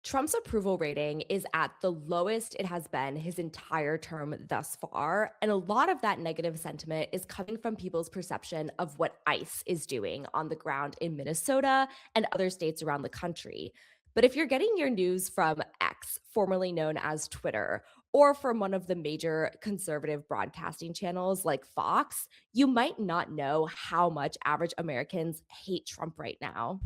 Trump's approval rating is at the lowest it has been his entire term thus far. And a lot of that negative sentiment is coming from people's perception of what ICE is doing on the ground in Minnesota and other states around the country. But if you're getting your news from X, formerly known as Twitter, or from one of the major conservative broadcasting channels like Fox, you might not know how much average Americans hate Trump right now.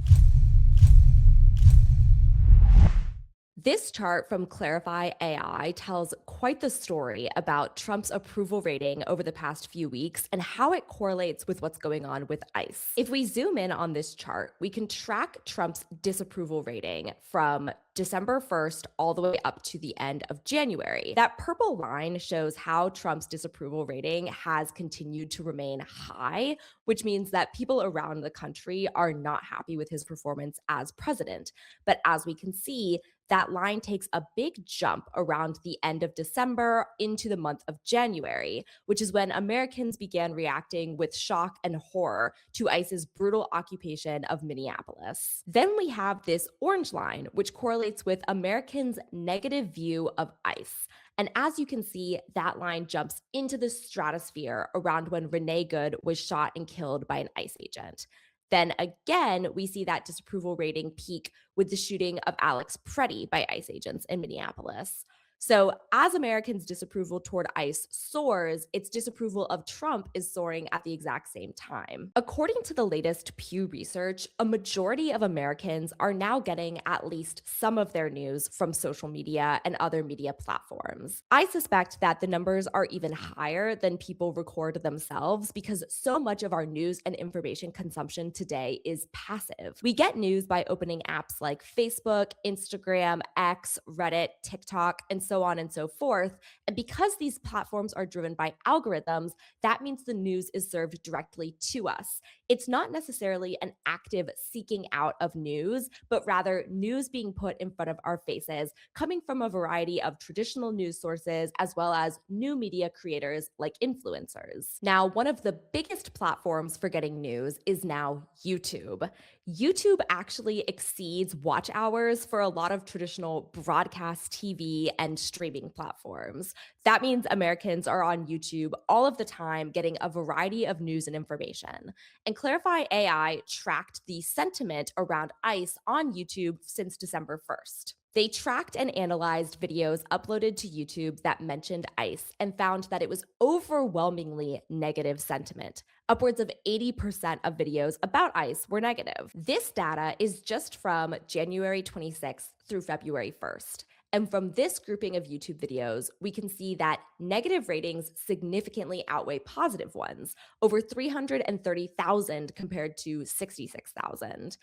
This chart from Clarify AI tells quite the story about Trump's approval rating over the past few weeks and how it correlates with what's going on with ICE. If we zoom in on this chart, we can track Trump's disapproval rating from December 1st all the way up to the end of January. That purple line shows how Trump's disapproval rating has continued to remain high, which means that people around the country are not happy with his performance as president. But as we can see, that line takes a big jump around the end of December into the month of January, which is when Americans began reacting with shock and horror to ICE's brutal occupation of Minneapolis. Then we have this orange line, which correlates with Americans' negative view of ICE. And as you can see, that line jumps into the stratosphere around when Renee Good was shot and killed by an ICE agent. Then again, we see that disapproval rating peak with the shooting of Alex Preddy by ICE agents in Minneapolis. So, as Americans' disapproval toward ICE soars, its disapproval of Trump is soaring at the exact same time. According to the latest Pew research, a majority of Americans are now getting at least some of their news from social media and other media platforms. I suspect that the numbers are even higher than people record themselves because so much of our news and information consumption today is passive. We get news by opening apps like Facebook, Instagram, X, Reddit, TikTok, and so on and so forth. And because these platforms are driven by algorithms, that means the news is served directly to us. It's not necessarily an active seeking out of news, but rather news being put in front of our faces, coming from a variety of traditional news sources as well as new media creators like influencers. Now, one of the biggest platforms for getting news is now YouTube. YouTube actually exceeds watch hours for a lot of traditional broadcast TV and streaming platforms. That means Americans are on YouTube all of the time getting a variety of news and information. And Clarify AI tracked the sentiment around ICE on YouTube since December 1st. They tracked and analyzed videos uploaded to YouTube that mentioned ICE and found that it was overwhelmingly negative sentiment. Upwards of 80% of videos about ICE were negative. This data is just from January 26th through February 1st. And from this grouping of YouTube videos, we can see that negative ratings significantly outweigh positive ones, over 330,000 compared to 66,000,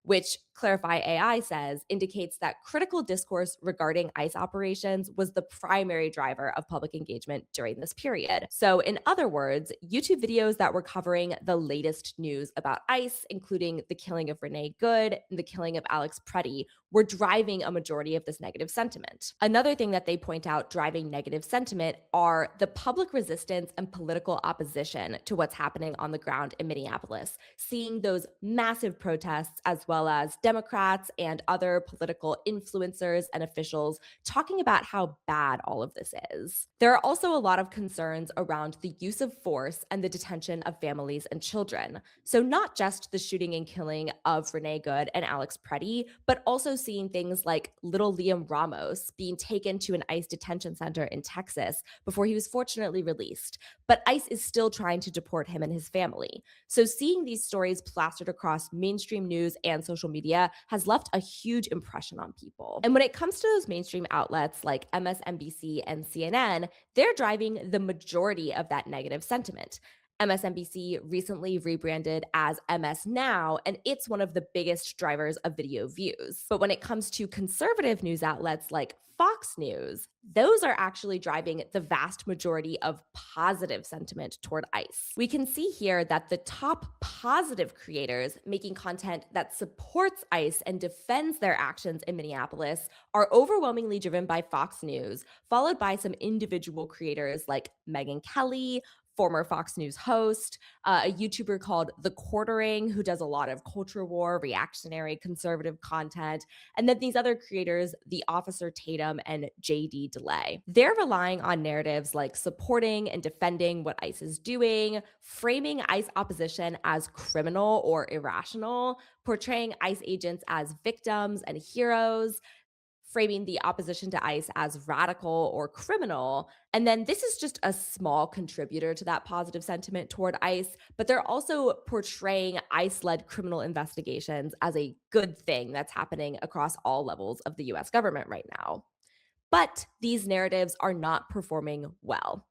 which Clarify AI says indicates that critical discourse regarding ICE operations was the primary driver of public engagement during this period. So, in other words, YouTube videos that were covering the latest news about ICE, including the killing of Renee Good and the killing of Alex Preddy, were driving a majority of this negative sentiment. Another thing that they point out driving negative sentiment are the public resistance and political opposition to what's happening on the ground in Minneapolis, seeing those massive protests as well as Democrats and other political influencers and officials talking about how bad all of this is. There are also a lot of concerns around the use of force and the detention of families and children. So not just the shooting and killing of Renee Good and Alex Preddy, but also seeing things like little Liam Ramos being taken to an ICE detention center in Texas before he was fortunately released. But ICE is still trying to deport him and his family. So seeing these stories plastered across mainstream news and social media has left a huge impression on people. And when it comes to those mainstream outlets like MSNBC and CNN, they're driving the majority of that negative sentiment. MSNBC recently rebranded as MS Now, and it's one of the biggest drivers of video views. But when it comes to conservative news outlets like Fox News, those are actually driving the vast majority of positive sentiment toward ICE. We can see here that the top positive creators making content that supports ICE and defends their actions in Minneapolis are overwhelmingly driven by Fox News, followed by some individual creators like Megyn Kelly, former Fox News host, a YouTuber called The Quartering, who does a lot of culture war, reactionary, conservative content, and then these other creators, The Officer Tatum and JD Delay. They're relying on narratives like supporting and defending what ICE is doing, framing ICE opposition as criminal or irrational, portraying ICE agents as victims and heroes, framing the opposition to ICE as radical or criminal. And then this is just a small contributor to that positive sentiment toward ICE, but they're also portraying ICE led criminal investigations as a good thing that's happening across all levels of the US government right now. But these narratives are not performing well.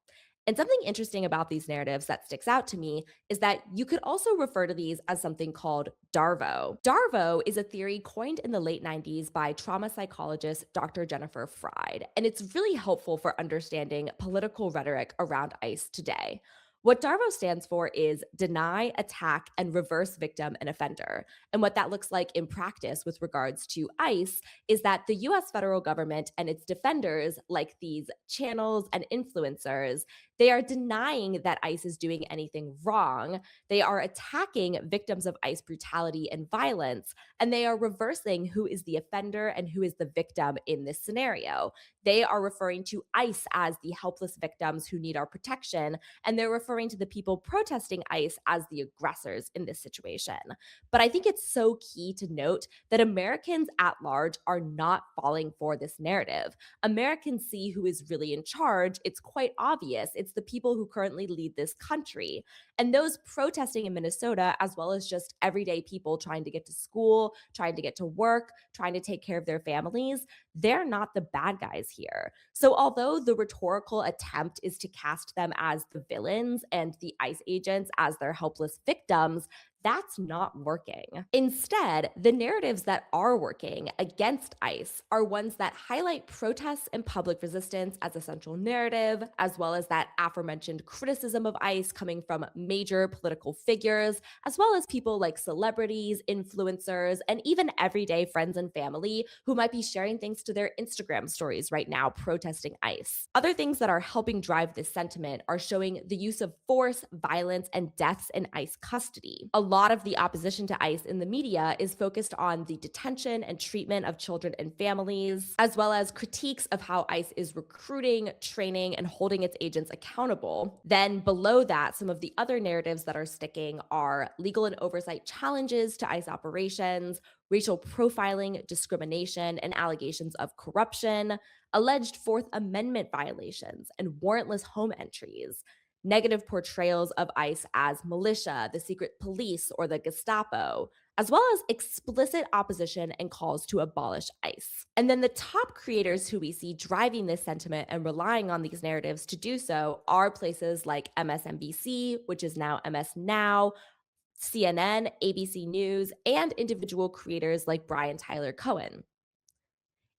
And something interesting about these narratives that sticks out to me is that you could also refer to these as something called Darvo. Darvo is a theory coined in the late 90s by trauma psychologist Dr. Jennifer Fried, and it's really helpful for understanding political rhetoric around ICE today. What Darvo stands for is deny, attack, and reverse victim and offender. And what that looks like in practice with regards to ICE is that the US federal government and its defenders, like these channels and influencers, they are denying that ICE is doing anything wrong. They are attacking victims of ICE brutality and violence, and they are reversing who is the offender and who is the victim in this scenario. They are referring to ICE as the helpless victims who need our protection, and they're referring to the people protesting ICE as the aggressors in this situation. But I think it's so key to note that Americans at large are not falling for this narrative. Americans see who is really in charge. It's quite obvious. It's the people who currently lead this country. And those protesting in Minnesota, as well as just everyday people trying to get to school, trying to get to work, trying to take care of their families, they're not the bad guys here. So, although the rhetorical attempt is to cast them as the villains and the ICE agents as their helpless victims, that's not working. Instead, the narratives that are working against ICE are ones that highlight protests and public resistance as a central narrative, as well as that aforementioned criticism of ICE coming from major political figures, as well as people like celebrities, influencers, and even everyday friends and family who might be sharing things to their Instagram stories right now protesting ICE. Other things that are helping drive this sentiment are showing the use of force, violence, and deaths in ICE custody. A lot of the opposition to ICE in the media is focused on the detention and treatment of children and families, as well as critiques of how ICE is recruiting, training, and holding its agents accountable. Then below that, some of the other narratives that are sticking are legal and oversight challenges to ICE operations, racial profiling, discrimination, and allegations of corruption, alleged Fourth Amendment violations, and warrantless home entries, negative portrayals of ICE as militia, the secret police, or the Gestapo, as well as explicit opposition and calls to abolish ICE. And then the top creators who we see driving this sentiment and relying on these narratives to do so are places like MSNBC, which is now MS Now, CNN, ABC News, and individual creators like Brian Tyler Cohen.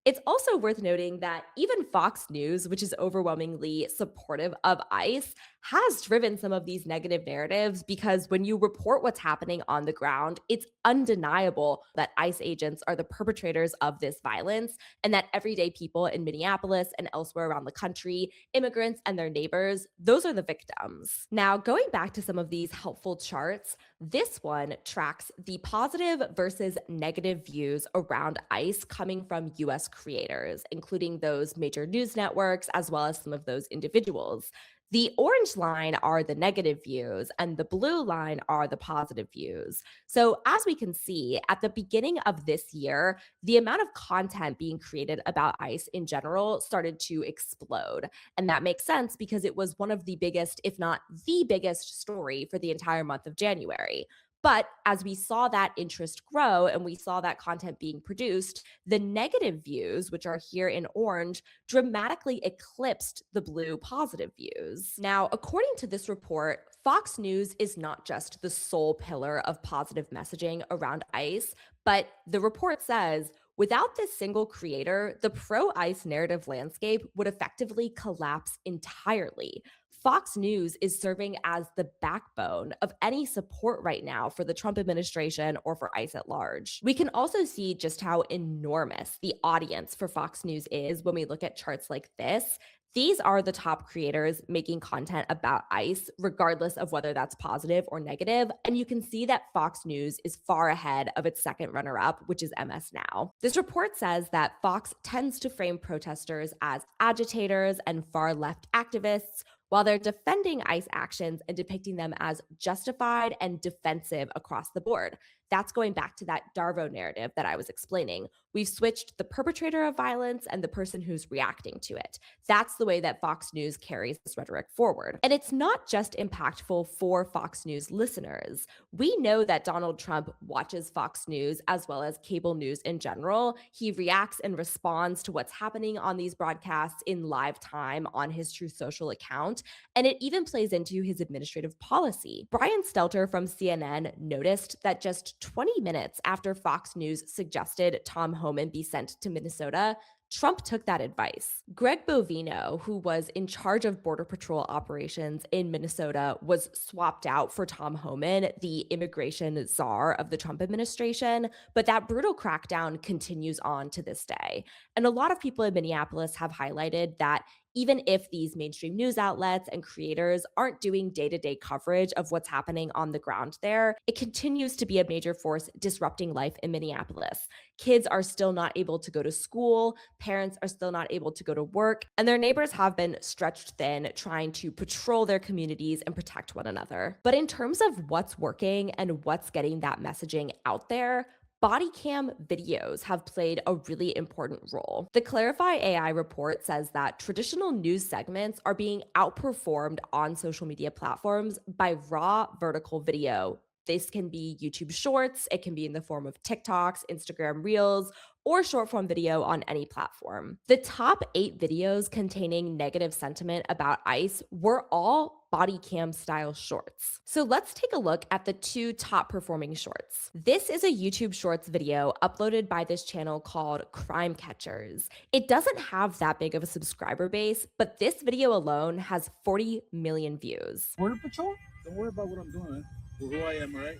It's also worth noting that even Fox News, which is overwhelmingly supportive of ICE, has driven some of these negative narratives because when you report what's happening on the ground, it's undeniable that ICE agents are the perpetrators of this violence and that everyday people in Minneapolis and elsewhere around the country, immigrants and their neighbors, those are the victims. Now, going back to some of these helpful charts, this one tracks the positive versus negative views around ICE coming from US creators, including those major news networks, as well as some of those individuals. The orange line are the negative views, and the blue line are the positive views. So, as we can see, at the beginning of this year, the amount of content being created about ICE in general started to explode. And that makes sense because it was one of the biggest, if not the biggest, story for the entire month of January. But as we saw that interest grow and we saw that content being produced, the negative views, which are here in orange, dramatically eclipsed the blue positive views. Now, according to this report, Fox News is not just the sole pillar of positive messaging around ICE, but the report says without this single creator, the pro ICE narrative landscape would effectively collapse entirely. Fox News is serving as the backbone of any support right now for the Trump administration or for ICE at large. We can also see just how enormous the audience for Fox News is when we look at charts like this. These are the top creators making content about ICE, regardless of whether that's positive or negative. And you can see that Fox News is far ahead of its second runner up, which is MS Now. This report says that Fox tends to frame protesters as agitators and far left activists, while they're defending ICE actions and depicting them as justified and defensive across the board. That's going back to that Darvo narrative that I was explaining. We've switched the perpetrator of violence and the person who's reacting to it. That's the way that Fox News carries this rhetoric forward. And it's not just impactful for Fox News listeners. We know that Donald Trump watches Fox News as well as cable news in general. He reacts and responds to what's happening on these broadcasts in live time on his True Social account. And it even plays into his administrative policy. Brian Stelter from CNN noticed that just 20 minutes after Fox News suggested Tom Homan be sent to Minnesota, Trump took that advice. Greg Bovino, who was in charge of Border Patrol operations in Minnesota, was swapped out for Tom Homan, the immigration czar of the Trump administration. But that brutal crackdown continues on to this day. And a lot of people in Minneapolis have highlighted that even if these mainstream news outlets and creators aren't doing day to day coverage of what's happening on the ground there, it continues to be a major force disrupting life in Minneapolis. Kids are still not able to go to school, parents are still not able to go to work, and their neighbors have been stretched thin trying to patrol their communities and protect one another. But in terms of what's working and what's getting that messaging out there, body cam videos have played a really important role. The Clarify AI report says that traditional news segments are being outperformed on social media platforms by raw vertical video. This can be YouTube Shorts, it can be in the form of TikToks, Instagram Reels, or short form video on any platform. The top 8 videos containing negative sentiment about ICE were all body cam style shorts. So let's take a look at the 2 top performing shorts. This is a YouTube Shorts video uploaded by this channel called Crime Catchers. It doesn't have that big of a subscriber base, but this video alone has 40 million views. Border Patrol? Don't worry about what I'm doing, man. For who I am, all right?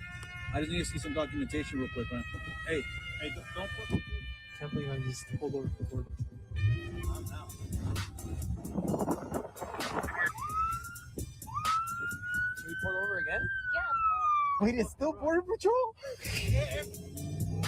I just need to see some documentation real quick, man. Hey, don't put. Can't believe I just pulled over for Border Patrol. I'm out. Should we pull over again? Yeah. Wait, it's still Border Patrol? Yeah.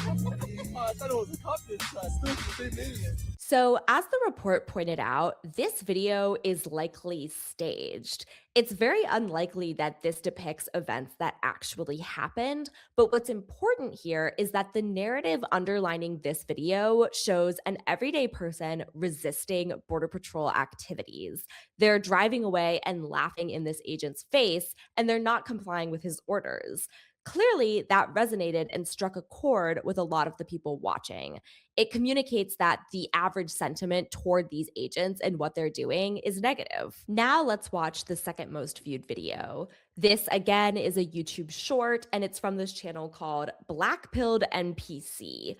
I thought it was a cop this time. Still the same idiot. So, as the report pointed out, this video is likely staged. It's very unlikely that this depicts events that actually happened. But what's important here is that the narrative underlining this video shows an everyday person resisting Border Patrol activities. They're driving away and laughing in this agent's face, and they're not complying with his orders. Clearly, that resonated and struck a chord with a lot of the people watching. It communicates that the average sentiment toward these agents and what they're doing is negative. Now let's watch the second most viewed video. This again is a YouTube short, and it's from this channel called Black Pilled NPC.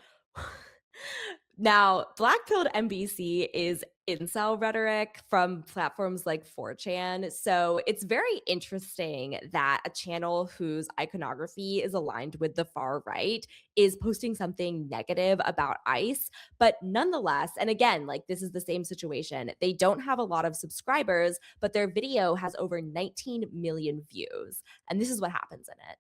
Now, Black-pilled NBC is incel rhetoric from platforms like 4chan. So it's very interesting that a channel whose iconography is aligned with the far right is posting something negative about ICE. But nonetheless, and again, like this is the same situation, they don't have a lot of subscribers, but their video has over 19 million views. And this is what happens in it.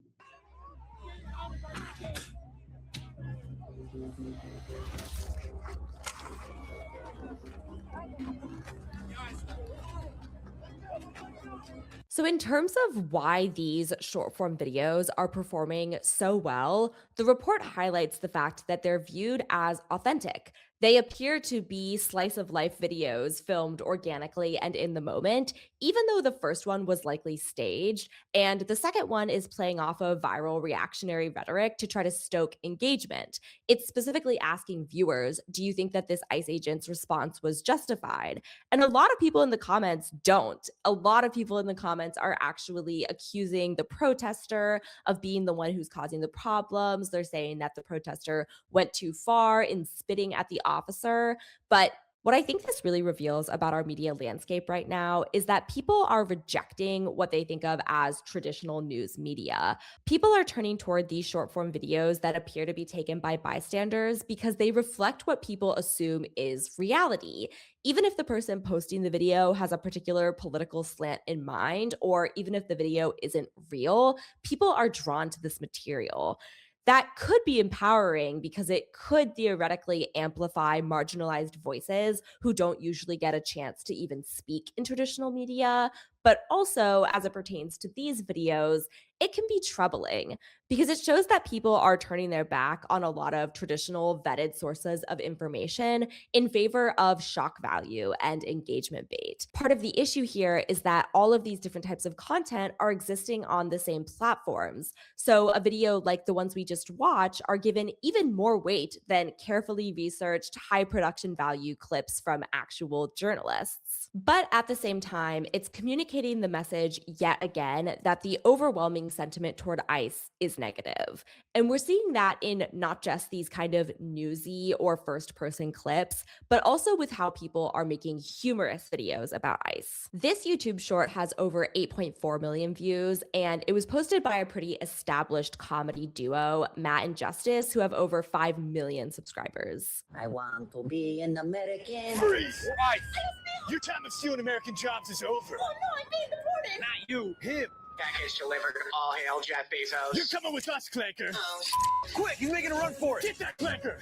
So, in terms of why these short form videos are performing so well, the report highlights the fact that they're viewed as authentic. They appear to be slice of life videos filmed organically and in the moment, even though the first one was likely staged. And the second one is playing off of viral reactionary rhetoric to try to stoke engagement. It's specifically asking viewers, do you think that this ICE agent's response was justified? And a lot of people in the comments don't. A lot of people in the comments are actually accusing the protester of being the one who's causing the problems. They're saying that the protester went too far in spitting at the officer. But What I think this really reveals about our media landscape right now is that people are rejecting what they think of as traditional news media. People are turning toward these short form videos that appear to be taken by bystanders because they reflect what people assume is reality. Even if the person posting the video has a particular political slant in mind, or even if the video isn't real, people are drawn to this material. That could be empowering because it could theoretically amplify marginalized voices who don't usually get a chance to even speak in traditional media. But also, as it pertains to these videos, it can be troubling because it shows that people are turning their back on a lot of traditional vetted sources of information in favor of shock value and engagement bait. Part of the issue here is that all of these different types of content are existing on the same platforms. So, a video like the ones we just watched are given even more weight than carefully researched, high production value clips from actual journalists. But at the same time, it's communicating the message yet again that the overwhelming sentiment toward ICE is negative. And we're seeing that in not just these kind of newsy or first person clips, but also with how people are making humorous videos about ICE. This YouTube short has over 8.4 million views, and it was posted by a pretty established comedy duo, Matt and Justice, who have over 5 million subscribers. I want to be an American. Freeze! Right. Your time of stealing American jobs is over. Oh no, I'm being deported. Not you, him. Package delivered. All hail Jeff Bezos. You're coming with us, Clanker. Oh, Quick, he's making a run for it. Get that Clanker.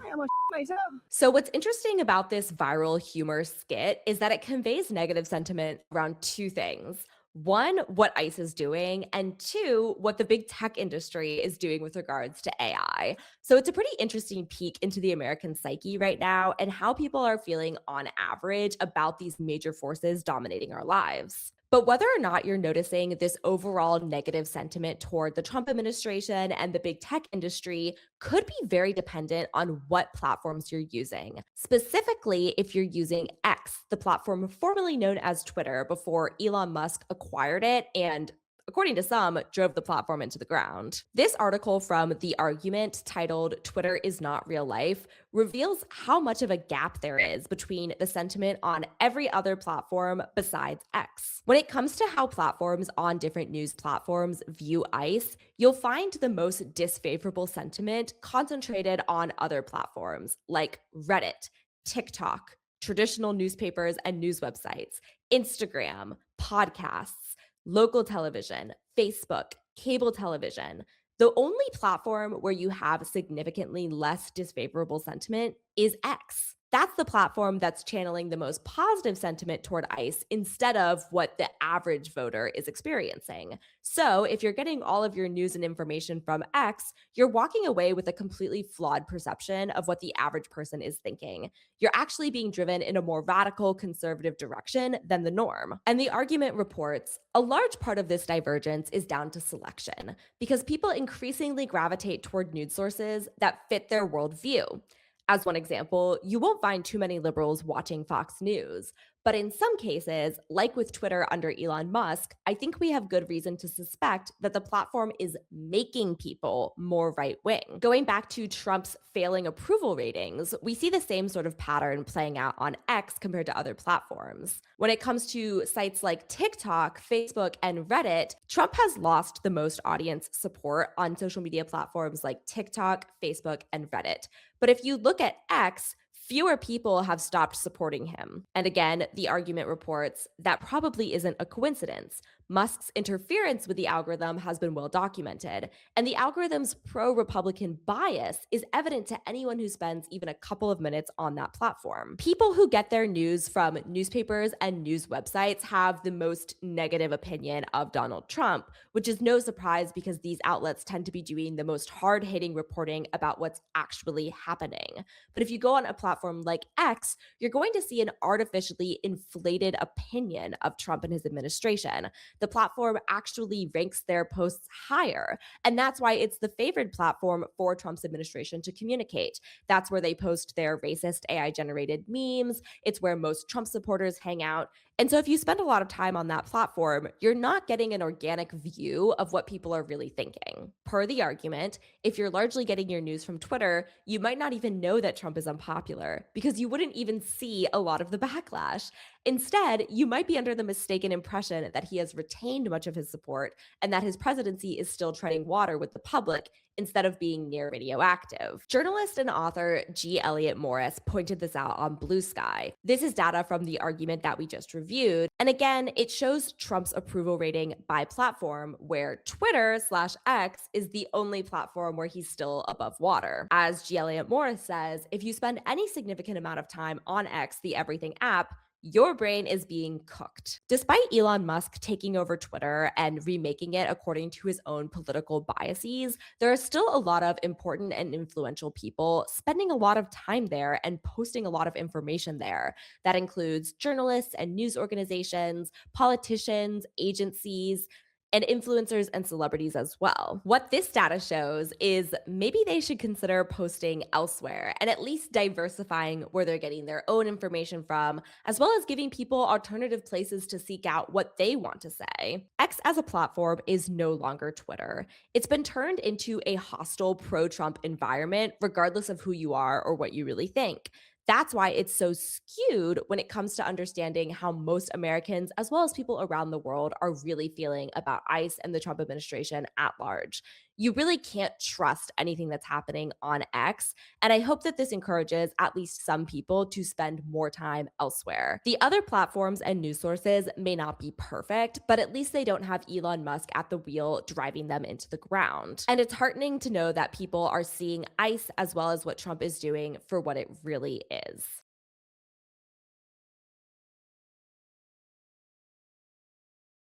I almost myself. So, what's interesting about this viral humor skit is that it conveys negative sentiment around two things. One, what ICE is doing, and two, what the big tech industry is doing with regards to AI. So, it's a pretty interesting peek into the American psyche right now and how people are feeling on average about these major forces dominating our lives. But whether or not you're noticing this overall negative sentiment toward the Trump administration and the big tech industry could be very dependent on what platforms you're using. Specifically, if you're using X, the platform formerly known as Twitter before Elon Musk acquired it and, according to some, drove the platform into the ground. This article from The Argument, titled "Twitter is Not Real Life," reveals how much of a gap there is between the sentiment on every other platform besides X. When it comes to how platforms on different news platforms view ICE, you'll find the most disfavorable sentiment concentrated on other platforms like Reddit, TikTok, traditional newspapers and news websites, Instagram, podcasts, local television, Facebook, cable television. The only platform where you have significantly less disfavorable sentiment is X. That's the platform that's channeling the most positive sentiment toward ICE instead of what the average voter is experiencing. So, if you're getting all of your news and information from X, you're walking away with a completely flawed perception of what the average person is thinking. You're actually being driven in a more radical conservative direction than the norm. And the argument reports a large part of this divergence is down to selection, because people increasingly gravitate toward news sources that fit their worldview. As one example, you won't find too many liberals watching Fox News. But in some cases, like with Twitter under Elon Musk, I think we have good reason to suspect that the platform is making people more right wing. Going back to Trump's failing approval ratings, we see the same sort of pattern playing out on X compared to other platforms. When it comes to sites like TikTok, Facebook, and Reddit, Trump has lost the most audience support on social media platforms like TikTok, Facebook, and Reddit. But if you look at X, fewer people have stopped supporting him. And again, the argument reports that probably isn't a coincidence. Musk's interference with the algorithm has been well documented, and the algorithm's pro-Republican bias is evident to anyone who spends even a couple of minutes on that platform. People who get their news from newspapers and news websites have the most negative opinion of Donald Trump, which is no surprise because these outlets tend to be doing the most hard-hitting reporting about what's actually happening. But if you go on a platform like X, you're going to see an artificially inflated opinion of Trump and his administration. The platform actually ranks their posts higher. And that's why it's the favored platform for Trump's administration to communicate. That's where they post their racist AI generated memes. It's where most Trump supporters hang out. And so if you spend a lot of time on that platform, you're not getting an organic view of what people are really thinking. Per the argument, if you're largely getting your news from Twitter, you might not even know that Trump is unpopular because you wouldn't even see a lot of the backlash. Instead, you might be under the mistaken impression that he has retained much of his support and that his presidency is still treading water with the public instead of being near radioactive. Journalist and author G. Elliott Morris pointed this out on Blue Sky. This is data from the argument that we just reviewed. And again, it shows Trump's approval rating by platform, where Twitter/X is the only platform where he's still above water. As G. Elliott Morris says, if you spend any significant amount of time on X, the Everything app, your brain is being cooked. Despite Elon Musk taking over Twitter and remaking it according to his own political biases, there are still a lot of important and influential people spending a lot of time there and posting a lot of information there. That includes journalists and news organizations, politicians, agencies, and influencers and celebrities as well. What this data shows is maybe they should consider posting elsewhere and at least diversifying where they're getting their own information from, as well as giving people alternative places to seek out what they want to say. X as a platform is no longer Twitter. It's been turned into a hostile pro-Trump environment, regardless of who you are or what you really think. That's why it's so skewed when it comes to understanding how most Americans, as well as people around the world, are really feeling about ICE and the Trump administration at large. You really can't trust anything that's happening on X. And I hope that this encourages at least some people to spend more time elsewhere. The other platforms and news sources may not be perfect, but at least they don't have Elon Musk at the wheel driving them into the ground. And it's heartening to know that people are seeing ICE as well as what Trump is doing for what it really is.